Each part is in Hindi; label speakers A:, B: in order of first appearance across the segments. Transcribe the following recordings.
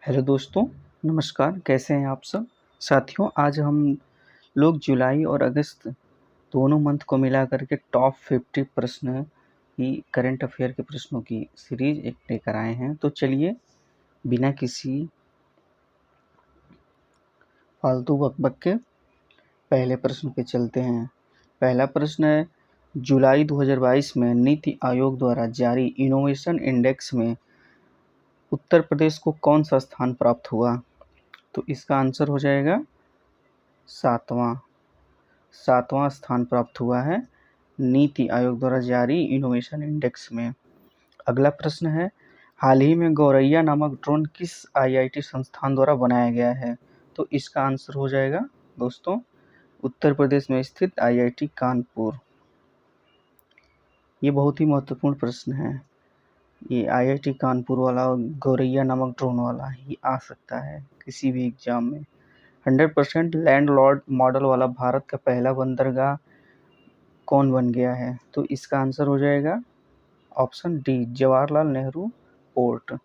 A: हेलो दोस्तों, नमस्कार। कैसे हैं आप सब? साथियों, आज हम लोग जुलाई और अगस्त दोनों मंथ को मिला करके टॉप 50 प्रश्न की करंट अफेयर के प्रश्नों की सीरीज एक लेकर आए हैं। तो चलिए बिना किसी फालतू बकबक के पहले प्रश्न पे चलते हैं। पहला प्रश्न है, जुलाई 2022 में नीति आयोग द्वारा जारी इनोवेशन इंडेक्स में उत्तर प्रदेश को कौन सा स्थान प्राप्त हुआ? तो इसका आंसर हो जाएगा सातवां स्थान प्राप्त हुआ है नीति आयोग द्वारा जारी इनोवेशन इंडेक्स में। अगला प्रश्न है, हाल ही में गौरैया नामक ड्रोन किस आईआईटी संस्थान द्वारा बनाया गया है? तो इसका आंसर हो जाएगा दोस्तों उत्तर प्रदेश में स्थित आईआईटी कानपुर। ये बहुत ही महत्वपूर्ण प्रश्न है। ये आईआईटी कानपुर वाला और गौरैया नामक ड्रोन वाला ही आ सकता है किसी भी एग्जाम में। 100% लैंडलॉर्ड मॉडल वाला भारत का पहला बंदरगाह कौन बन गया है? तो इसका आंसर हो जाएगा option D, Jawaharlal Nehru port.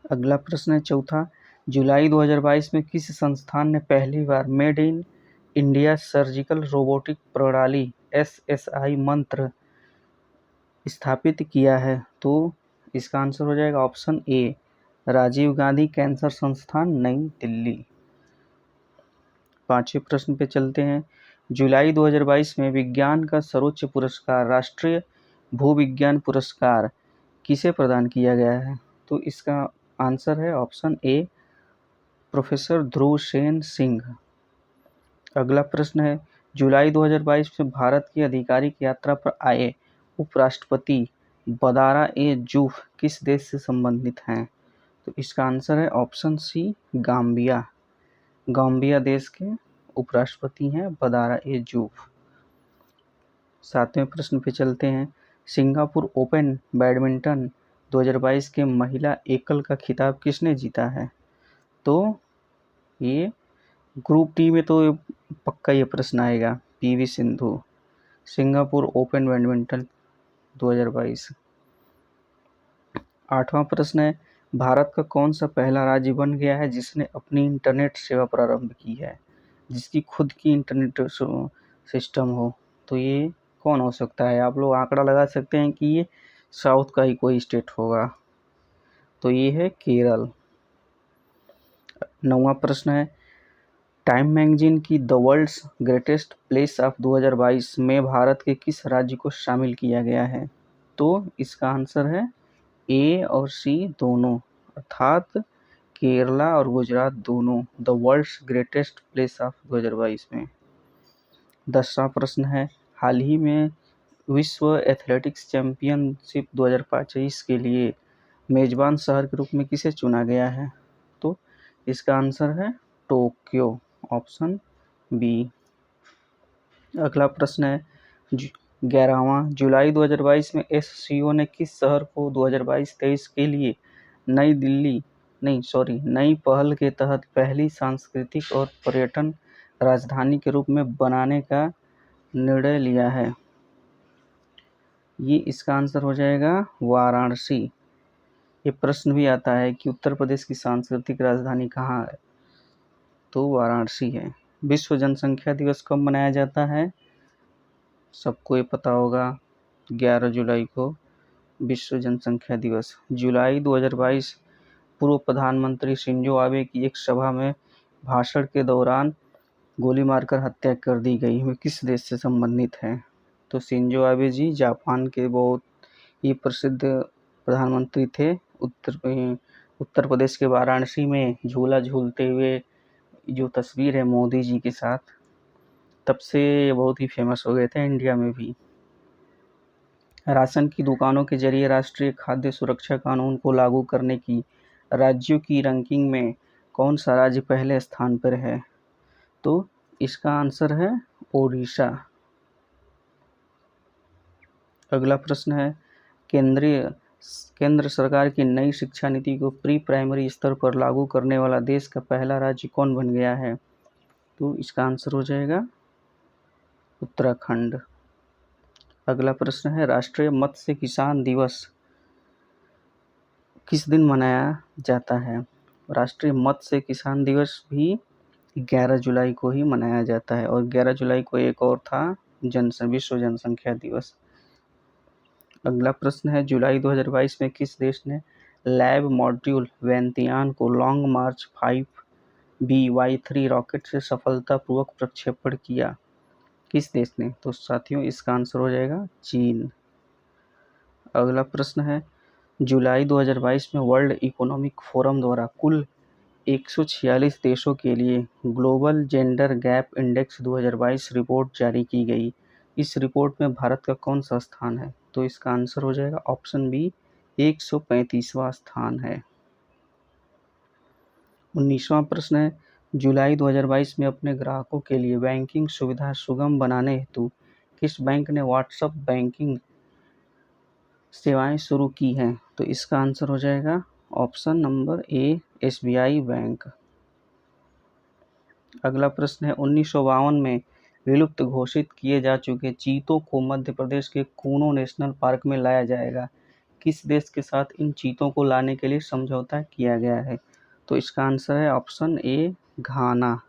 A: अगला प्रश्न है चौथा, जुलाई 2022 में किस संस्थान ने पहली बार made in India surgical robotic प्रणाली एसएसआई मंत्र स्थापित किया है? तो इसका आंसर हो जाएगा option A, Rajiv Gandhi cancer संस्थान, नई दिल्ली। पांचवें प्रश्न पे चलते हैं, जुलाई 2022 में विज्ञान का सर्वोच्च पुरस्कार राष्ट्रीय भूविज्ञान पुरस्कार किसे प्रदान किया गया है? तो इसका आंसर है ऑप्शन ए, प्रोफेसर ध्रुव सेन सिंह। अगला प्रश्न है, जुलाई 2022 में भारत की आधिकारिक यात्रा पर आए उपराष्ट्रपति बदारा ए जूफ किस देश से संबंधित हैं? तो इसका आंसर है ऑप्शन सी, गाम्बिया। गाम्बिया देश के उपराष्ट्रपति हैं बदारा ए जूफ। सातवें प्रश्न पे चलते हैं, सिंगापुर ओपन बैडमिंटन 2022 के महिला एकल का खिताब किसने जीता है? तो ये ग्रुप डी में तो पक्का ये प्रश्न आएगा, PV Sindhu. Singapore open badminton 2022। आठवां प्रश्न है, भारत का कौन सा पहला राज्य बन गया है जिसने अपनी इंटरनेट सेवा प्रारंभ की है, जिसकी खुद की इंटरनेट सिस्टम हो? तो ये कौन हो सकता है? आप लोग आंकड़ा लगा सकते हैं कि ये साउथ का ही कोई स्टेट होगा। तो ये है केरल। नौवां प्रश्न है, टाइम मैगजीन की the world's greatest place of 2022 में भारत के किस राज्य को शामिल किया गया है? तो इसका आंसर है ए और सी दोनों, अर्थात केरला और गुजरात दोनों the world's greatest place of 2022 में। 10वां प्रश्न है, हाल ही में विश्व एथलेटिक्स चैंपियनशिप 2025 के लिए मेजबान शहर के रूप में किसे चुना गया है? तो इसका आंसर है टोक्यो, ऑप्शन बी। अगला प्रश्न है, 11वां, जुलाई 2022 में एससीओ ने किस शहर को 2022-23 के लिए नई पहल के तहत पहली सांस्कृतिक और पर्यटन राजधानी के रूप में बनाने का निर्णय लिया है? ये इसका आंसर हो जाएगा वाराणसी। ये प्रश्न भी आता है कि उत्तर प्रदेश की सांस्कृतिक राजधानी कहाँ है? तो वाराणसी है। विश्व जनसंख्या दिवस कब मनाया जाता है? सबको ये पता होगा, 11 जुलाई को विश्व जनसंख्या दिवस। जुलाई 2022 पूर्व प्रधानमंत्री शिंजो आबे की एक सभा में भाषण के दौरान गोली मारकर हत्या कर दी गई। वे किस देश से संबंधित हैं? तो शिंजो आबे जी जापान के बहुत ही प्रसिद्ध प्रधानमंत्री थे। उत्तर प्रदेश के वाराणसी में झूला झूलते हुए जो तस्वीर है मोदी जी के साथ, तब से बहुत ही फेमस हो गए थे इंडिया में भी। राशन की दुकानों के जरिए राष्ट्रीय खाद्य सुरक्षा कानून को लागू करने की राज्यों की रैंकिंग में कौन सा राज्य पहले स्थान पर है? तो इसका आंसर है ओडिशा। अगला प्रश्न है, केंद्र सरकार की नई शिक्षा नीति को प्री प्राइमरी स्तर पर लागू करने वाला देश का पहला राज्य कौन बन गया है? तो इसका आंसर हो जाएगा उत्तराखंड। अगला प्रश्न है, राष्ट्रीय मत्स्य किसान दिवस किस दिन मनाया जाता है? राष्ट्रीय मत्स्य किसान दिवस भी 11 जुलाई को ही मनाया जाता है, और 11 जुलाई को एक और था विश्व जनसंख्या दिवस। अगला प्रश्न है, जुलाई 2022 में किस देश ने लैब मॉड्यूल वैंतियान को लॉन्ग मार्च 5BY3 रॉकेट से सफलतापूर्वक प्रक्षेपण किया? किस देश ने? तो साथियों इसका आंसर हो जाएगा चीन। अगला प्रश्न है, जुलाई 2022 में वर्ल्ड इकोनॉमिक फोरम द्वारा कुल 146 देशों के लिए global gender gap index 2022 report जारी की गई। इस रिपोर्ट में भारत का कौन सा स्थान है? तो इसका आंसर हो जाएगा ऑप्शन बी, 135वां स्थान है। 19वां प्रश्न है, जुलाई 2022 में अपने ग्राहकों के लिए बैंकिंग सुविधा सुगम बनाने हेतु किस बैंक ने व्हाट्सएप बैंकिंग सेवाएं शुरू की हैं? तो इसका आंसर हो जाएगा option number A, SBI bank. अगला प्रश्न है, 1952 में विलुप्त घोषित किए जा चुके चीतों को मध्य प्रदेश के कूनो नेशनल पार्क में लाया जाएगा। किस देश के साथ इन चीतों को लाने के लिए समझौता किया गया है? तो इसका आंसर है ऑप्शन ए, घाना।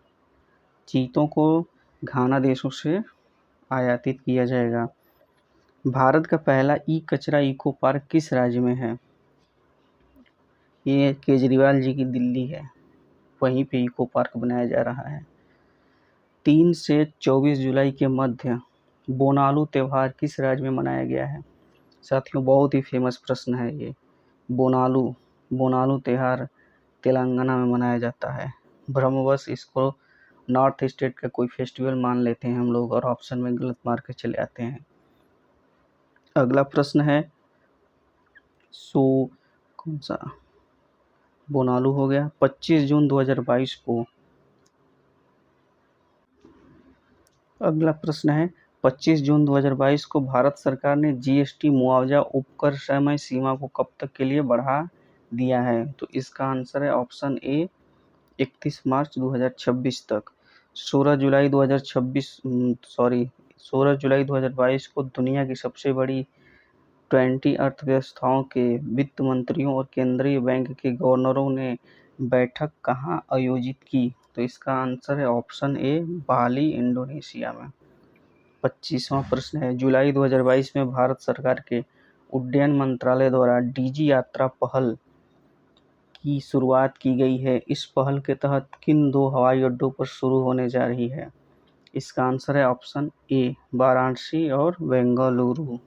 A: चीतों को घाना देशों से आयातित किया जाएगा। भारत का पहला ई कचरा इको पार्क किस राज्य में है? ये केजरीवाल जी की दिल्ली है, वहीं पे इको पार्क बनाया जा रहा है। 3 से 24 जुलाई के मध्य बोनालू त्यौहार किस राज्य में मनाया गया है? साथियों बहुत ही फेमस प्रश्न है ये। बोनालू त्यौहार तेलंगाना में मनाया जाता है। भ्रमवश इसको नॉर्थ स्टेट का कोई फेस्टिवल मान लेते हैं हम लोग, और ऑप्शन में गलत मार के चले आते हैं। अगला प्रश्न है, कौन सा बोनालू हो गया। 25 जून 2022 को अगला प्रश्न है, 25 जून 2022 को भारत सरकार ने GST मुआवजा उपकर समय सीमा को कब तक के लिए बढ़ा दिया है? तो इसका आंसर है ऑप्शन ए, 31 मार्च 2026 तक। 16 जुलाई 2022 को दुनिया की सबसे बड़ी 20 अर्थव्यवस्थाओं के वित्त मंत्रियों और केंद्रीय बैंक के गवर्नरों ने बैठक कहाँ आयोजित की? तो इसका आंसर है ऑप्शन ए, बाली, इंडोनेशिया में। 25वां प्रश्न है, जुलाई 2022 में भारत सरकार के उड्डयन मंत्रालय द्वारा DG यात्रा पहल की शुरुआत की गई है। इस पहल के तहत किन 2 हवाई अड्डों पर शुरू होने जा रही है? इसका आंसर है ऑप्शन ए, वाराणसी और बेंगलुरु।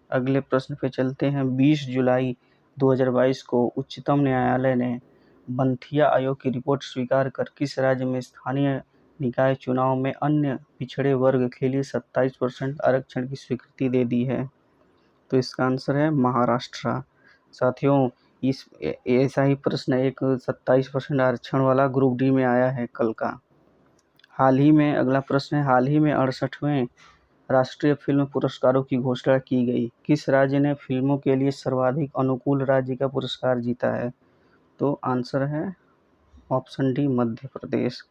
A: अगले प्रश्न पे चलते हैं। 20 जुलाई 2022 को उच्चतम न्यायालय ने बंथिया आयोग की रिपोर्ट स्वीकार कर किस राज्य में स्थानीय निकाय चुनाव में अन्य पिछड़े वर्ग के लिए 27% आरक्षण की स्वीकृति दे दी है? तो इसका आंसर है महाराष्ट्र। साथियों ऐसा ही प्रश्न एक 27% आरक्षण वाला ग्रुप डी में आया है कल का। अगला प्रश्न है, हाल ही में 68वें राष्ट्रीय फिल्म पुरस्कारों की घोषणा की गई। किस राज्य ने फिल्मों के लिए सर्वाधिक अनुकूल राज्य का पुरस्कार जीता है? तो आंसर है ऑप्शन डी, मध्य प्रदेश।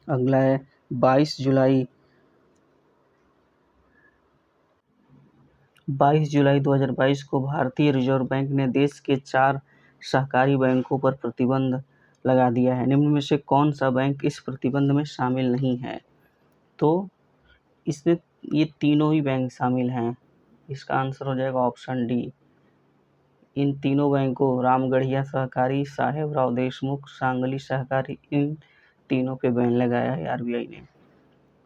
A: अगला है 22 जुलाई 2022 को भारतीय रिजर्व बैंक ने देश के 4 सहकारी बैंकों पर प्रतिबंध लगा दिया है। निम्न में से कौन सा बैंक इस प्रतिबंध में शामिल नहीं है? तो इसमें ये तीनों ही बैंक शामिल हैं। इसका आंसर हो जाएगा ऑप्शन डी। इन तीनों बैंकों रामगढ़िया सहकारी, साहेबराव देशमुख, सांगली सहकारी, इन तीनों पे बैन लगाया है RBI ने।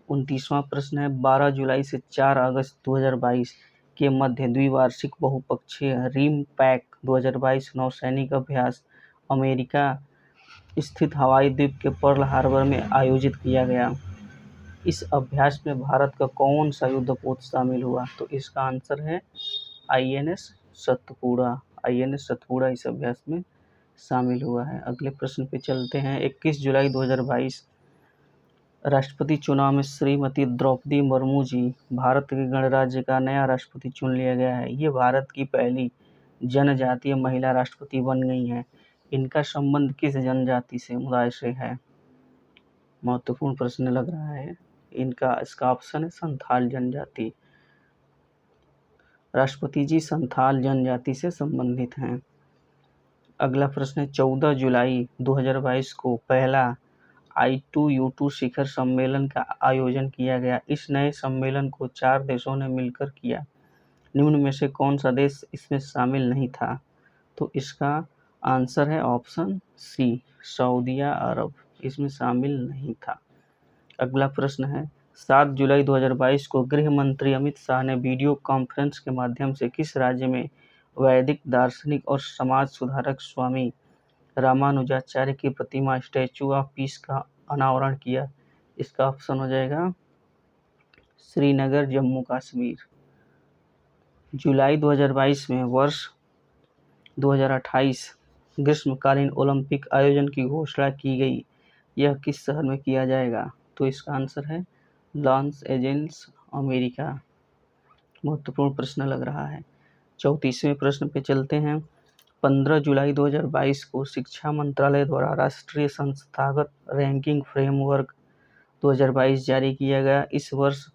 A: 29वां प्रश्न है, 12 जुलाई से 4 अगस्त 2022 के मध्य द्विवार्षिक बहुपक्षीय रिम-पैक 2022 नौसैनिक अभ्यास अमेरिका स्थित हवाई द्वीप के पर्ल हार्बर में आयोजित किया गया। इस अभ्यास में भारत का कौन सा युद्धपोत शामिल हुआ? तो इसका आंसर है INS सतपुड़ा इस अभ्यास में शामिल हुआ है। अगले प्रश्न पे चलते हैं। 21 जुलाई 2022 राष्ट्रपति चुनाव में श्रीमती द्रौपदी मुर्मू जी भारत के गणराज्य का नया राष्ट्रपति चुन लिया गया है। ये भारत की पहली जनजातीय महिला राष्ट्रपति बन गई हैं। इनका संबंध किस जनजाति समुदाय से है? महत्वपूर्ण प्रश्न लग रहा है। इसका ऑप्शन है संथाल जनजाति। राष्ट्रपति जी संथाल जनजाति से संबंधित हैं। अगला प्रश्न है 14 जुलाई 2022 को पहला I2U2 शिखर सम्मेलन का आयोजन किया गया। इस नए सम्मेलन को 4 देशों ने मिलकर किया। निम्न में से कौन सा देश इसमें शामिल नहीं था? तो इसका आंसर है ऑप्शन सी, सऊदिया अरब इसमें शामिल नहीं था। अगला प्रश्न है 7 जुलाई 2022 को गृह मंत्री अमित शाह ने वीडियो कॉन्फ्रेंस के माध्यम से किस राज्य में वैदिक दार्शनिक और समाज सुधारक स्वामी रामानुजाचार्य की प्रतिमा स्टैचू ऑफ पीस का अनावरण किया? इसका ऑप्शन हो जाएगा श्रीनगर, जम्मू कश्मीर। जुलाई 2022 में वर्ष 2028 ग्रीष्मकालीन ओलंपिक आयोजन की घोषणा की गई। यह किस शहर में किया जाएगा? तो इसका आंसर है लॉस एंजल्स, अमेरिका। महत्वपूर्ण प्रश्न लग रहा है। 34वें प्रश्न पे चलते हैं। 15 जुलाई 2022 को शिक्षा मंत्रालय द्वारा राष्ट्रीय संस्थागत रैंकिंग फ्रेमवर्क 2022 जारी किया गया। इस वर्ष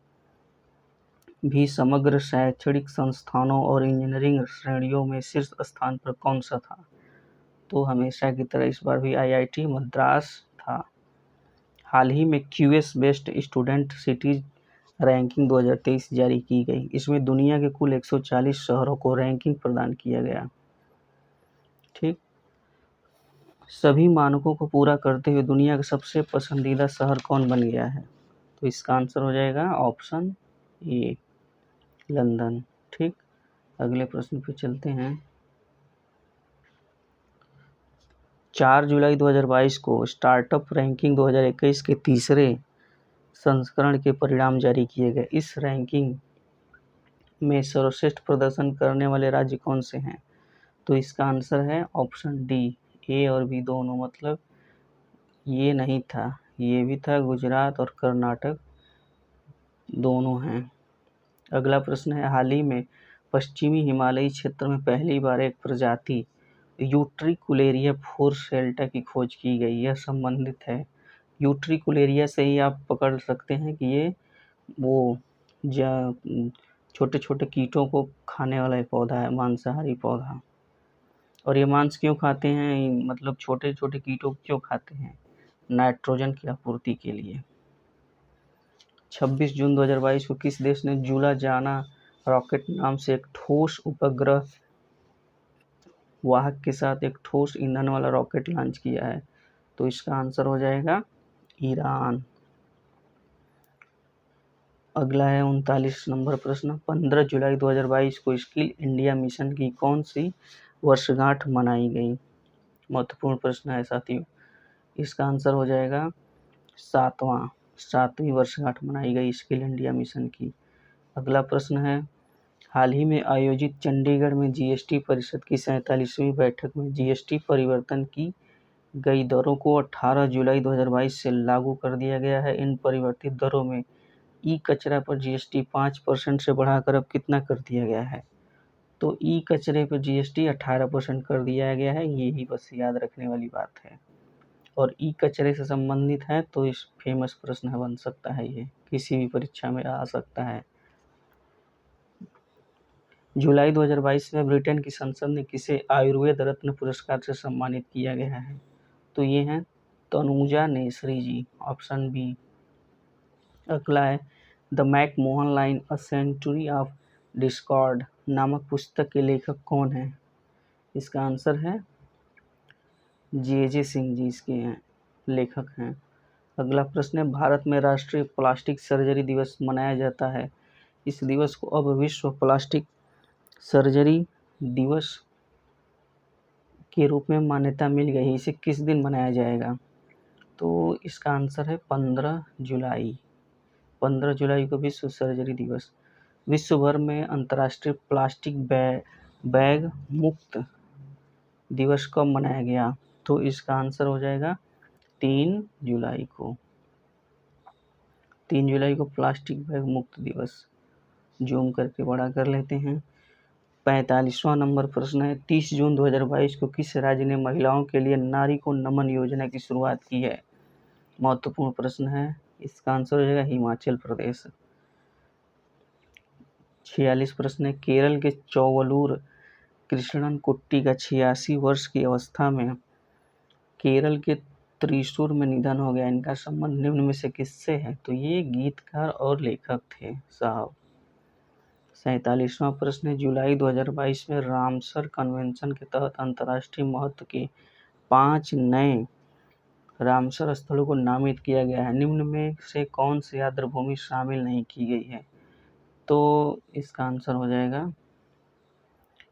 A: भी समग्र शैक्षणिक संस्थानों और इंजीनियरिंग श्रेणियों में शीर्ष स्थान पर कौन सा था? तो हमेशा की तरह इस बार भी IIT मद्रास था। हाल ही में QS best student cities ranking 2023 जारी की गई। इसमें दुनिया के कुल 140 शहरों को रैंकिंग प्रदान किया गया। ठीक, सभी मानकों को पूरा करते हुए दुनिया का सबसे पसंदीदा शहर कौन बन गया है? तो इसका आंसर हो जाएगा ऑप्शन ए, लंदन। ठीक, अगले प्रश्न पे चलते हैं। 4 जुलाई 2022 को स्टार्टअप रैंकिंग 2021 के तीसरे संस्करण के परिणाम जारी किए गए। इस रैंकिंग में सर्वश्रेष्ठ प्रदर्शन करने वाले राज्य कौन से हैं? तो इसका आंसर है ऑप्शन डी, ए और बी दोनों। मतलब ये नहीं था, ये भी था, गुजरात और कर्नाटक दोनों हैं। अगला प्रश्न है हाल ही में पश्चिमी हिमालयी क्षेत्र में पहली बार एक प्रजाति यूट्रिकुलेरिया फोरसेल्टा की खोज की गई। यह संबंधित है यूट्रिकुलेरिया से ही आप पकड़ सकते हैं कि ये वो छोटे छोटे कीटों को खाने वाला एक पौधा है, मांसाहारी पौधा। और ये मांस क्यों खाते हैं, मतलब छोटे छोटे कीटों को क्यों खाते हैं? नाइट्रोजन की आपूर्ति के लिए। 26 जून 2022 को किस देश ने जूला जाना रॉकेट नाम से एक ठोस उपग्रह वाहक के साथ एक ठोस ईंधन वाला रॉकेट लॉन्च किया है? तो इसका आंसर हो जाएगा ईरान। अगला है 39 नंबर प्रश्न। 15 जुलाई 2022 को स्किल इंडिया मिशन की कौन सी वर्षगांठ मनाई गई? महत्वपूर्ण प्रश्न है साथियों। इसका आंसर हो जाएगा सातवीं वर्षगांठ मनाई गई स्किल इंडिया मिशन की। अगला प्रश्न है हाल ही में आयोजित चंडीगढ़ में GST परिषद की 47वीं बैठक में GST परिवर्तन की गई दरों को 18 जुलाई 2022 से लागू कर दिया गया है। इन परिवर्तित दरों में ई कचरा पर GST 5% से बढ़ाकर अब कितना कर दिया गया है? तो ई कचरे पर GST 18% कर दिया गया है। यही बस याद रखने वाली बात है। और ई कचरे से संबंधित है तो इस फेमस प्रश्न बन सकता है, ये किसी भी परीक्षा में आ सकता है। जुलाई 2022 में ब्रिटेन की संसद ने किसे आयुर्वेद रत्न पुरस्कार से सम्मानित किया गया है? तो ये हैं तनुजा नेसरी जी, ऑप्शन बी। अगला है the McMahon line a century of discord नामक पुस्तक के लेखक कौन है? इसका आंसर है जे सिंह जी इसके हैं लेखक हैं। अगला प्रश्न है भारत में राष्ट्रीय प्लास्टिक सर्जरी दिवस मनाया जाता है। इस दिवस को अब विश्व प्लास्टिक सर्जरी दिवस के रूप में मान्यता मिल गई। इसे किस दिन मनाया जाएगा? तो इसका आंसर है 15 जुलाई। 15 जुलाई को विश्व सर्जरी दिवस। विश्व भर में अंतर्राष्ट्रीय प्लास्टिक बैग मुक्त दिवस कब मनाया गया? तो इसका आंसर हो जाएगा 3 जुलाई को। 3 जुलाई को प्लास्टिक बैग मुक्त दिवस। जूम करके बड़ा कर लेते हैं। 45वां नंबर प्रश्न है 30 जून 2022 को किस राज्य ने महिलाओं के लिए नारी को नमन योजना की शुरुआत की है? महत्वपूर्ण प्रश्न है। इसका आंसर हो जाएगा हिमाचल प्रदेश। 46 प्रश्न है, केरल के चौवलूर कृष्णन कुट्टी का 86 वर्ष की अवस्था में केरल के त्रिशूर में निधन हो गया। इनका संबंध निम्न में से किससे है? तो ये गीतकार और लेखक थे साहब। 47वां प्रश्न है, जुलाई 2022 में रामसर कन्वेंशन के तहत अंतर्राष्ट्रीय महत्व के 5 नए रामसर स्थलों को नामित किया गया है। निम्न में से कौन सी आर्द्रभूमि शामिल नहीं की गई है? तो इसका आंसर हो जाएगा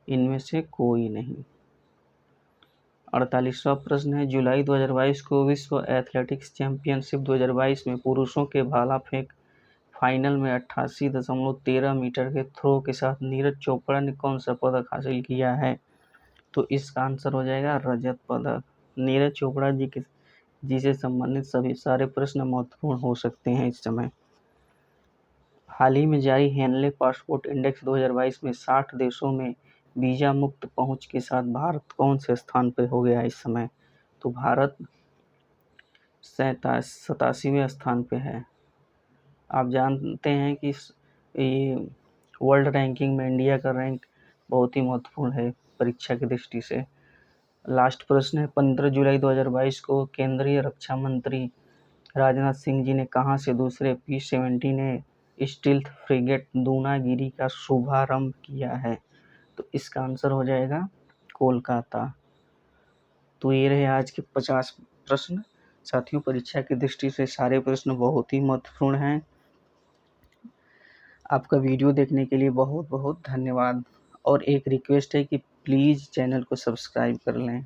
A: इनमें से कोई नहीं। 48वां प्रश्न है, जुलाई 2022 को विश्व एथलेटिक्स चैंपियनशिप 2022 में पुरुषों के भाला फेंक फाइनल में 88.13 मीटर के थ्रो के साथ नीरज चोपड़ा ने कौन सा पदक हासिल किया है? तो इसका आंसर हो जाएगा रजत पदक। नीरज चोपड़ा जी से संबंधित सभी सारे प्रश्न महत्वपूर्ण हो सकते हैं इस समय। हाल ही में जारी हेनले पासपोर्ट इंडेक्स 2022 में 60 देशों में वीजा मुक्त पहुंच के साथ भारत कौन से स्थान पर हो गया इस समय? तो भारत 87वें स्थान पे है। आप जानते हैं कि ये वर्ल्ड रैंकिंग में इंडिया का रैंक बहुत ही महत्वपूर्ण है परीक्षा की दृष्टि से। लास्ट प्रश्न है, 15 जुलाई 2022 को केंद्रीय रक्षा मंत्री राजनाथ सिंह जी ने कहां से दूसरे P-17 स्टील्थ फ्रिगेट दूनागिरी का शुभारंभ किया है? तो इसका आंसर हो जाएगा कोलकाता। तो ये रहे आज के 50 प्रश्न। साथियों, परीक्षा की दृष्टि से सारे प्रश्न बहुत ही महत्वपूर्ण हैं। आपका वीडियो देखने के लिए बहुत बहुत धन्यवाद। और एक रिक्वेस्ट है कि प्लीज़ चैनल को सब्सक्राइब कर लें।